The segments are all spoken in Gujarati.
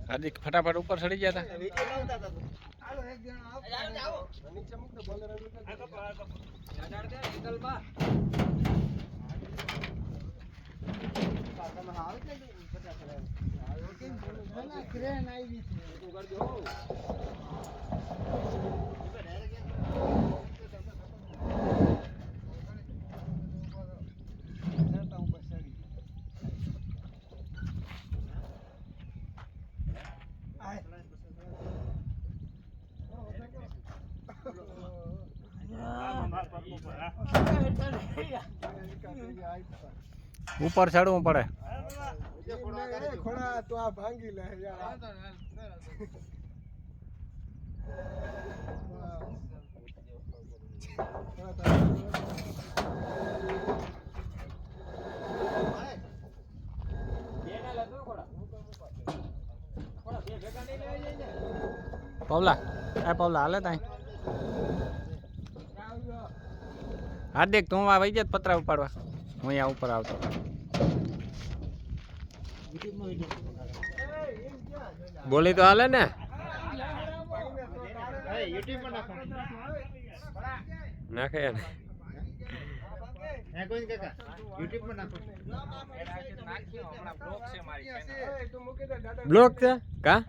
હાર્दिक फटाफट ऊपर चढ़ी गया था। ऊपर चढ़વું પડે ખોડા તો આ ભાંગી લે યાર પવલા આ પવલા હાલે તાઈ હાર્दिक તું આ વઈ જત પતરા ઉપાડવા હું અહીંયા ઉપર આવતો બોલી તો હાલે ને નાખે ને કોઈ કાકા YouTube માં નાખો બ્લોક છે કા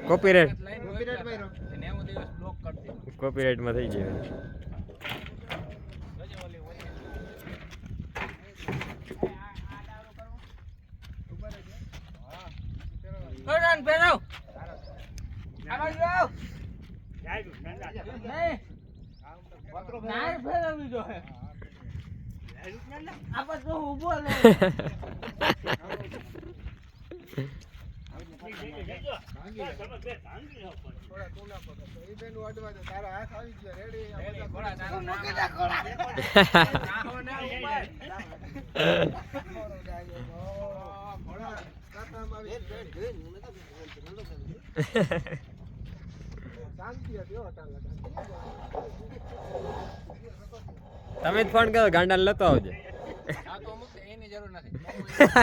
કોપીરાઈટ કોપીરાઈટ માં થઈ જાય તમે જ ફોન કરો ગાંડા લેતો આવજો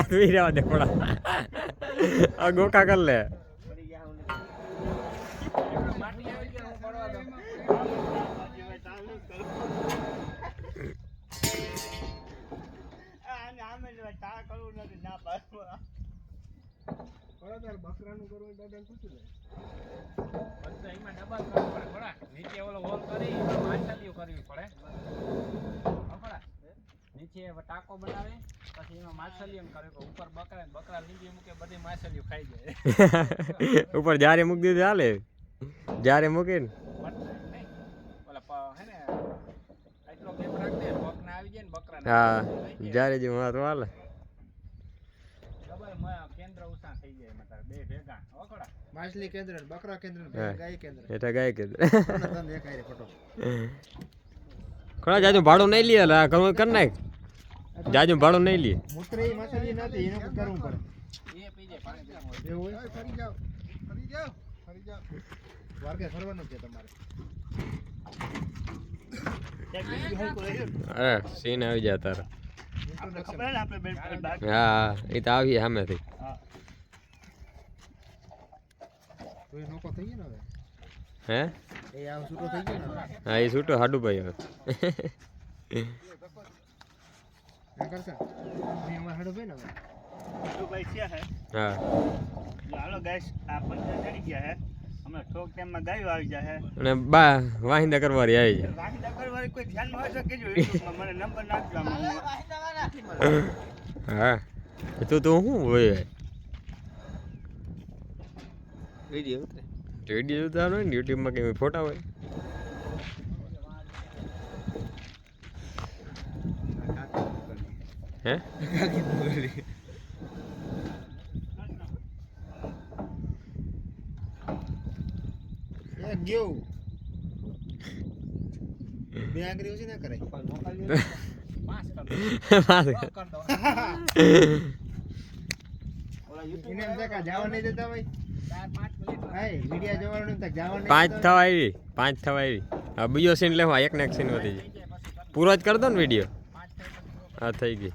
તું રહેવા દે થોડા ગોકા કર લે બકરાનું કરવું દાદા પૂછી લે એમાં ડબલ કરવું પડે થોડા નીચે ઓલો હોલ કરી માછલીઓ કરવી પડે નીચે ટાંકો બનાવે પછી એમાં માછલીઓ કરે ઉપર બકરા નીચે મૂકે બધી માછલીઓ ખાઈ જાય ઉપર જારે મૂકી દીધું હાલે જારે મૂકે ને ઓલા હે ને એટલો ગેપ રાખ દે પગ ના આવી જાય ને બકરા હા જારે જે માં તો હાલે કેન્દ્ર ઉસા થઈ જાય મતલબ બે ભેગા ઓકડા માછલી કેન્દ્ર બકરા કેન્દ્ર ગાય કેન્દ્ર એટા ગાય કેન્દ્ર દેખાય ફોટો ખરા જાજુ ભાડું નહીં લે લા કરવું કર નાખ જાજુ ભાડું નહીં લે મુત્રી માછલી નથી એનું કરવું પડે એ પી જાય પાણી એવું હોય ફરી જાવ વારકે ફરવાનું છે તમારે અરે સીન આવી જાય તારા હા એ તો આવી સામેથી હે હા એ છૂટો હાડું ભાઈ હવે હા અને બા વાહિંદા કરવારી આવી જાય હા તું શું હોય વિડીયો ઉતારો ને યુટ્યુબમાં કઈ ફોટા હોય હે ગયો બે આંગળી ઓછી ના કરે એને એમ છે કે જવા નહીં દેતા ભાઈ હા વિડિયા જોવાનું ને જવાનું 5 થવા આવી 5 થવા આવી હવે બીજો સીન લેવા એક ને એક સીન વધી જાય પૂરો જ કરી દો ને વિડીયો હા થઈ ગઈ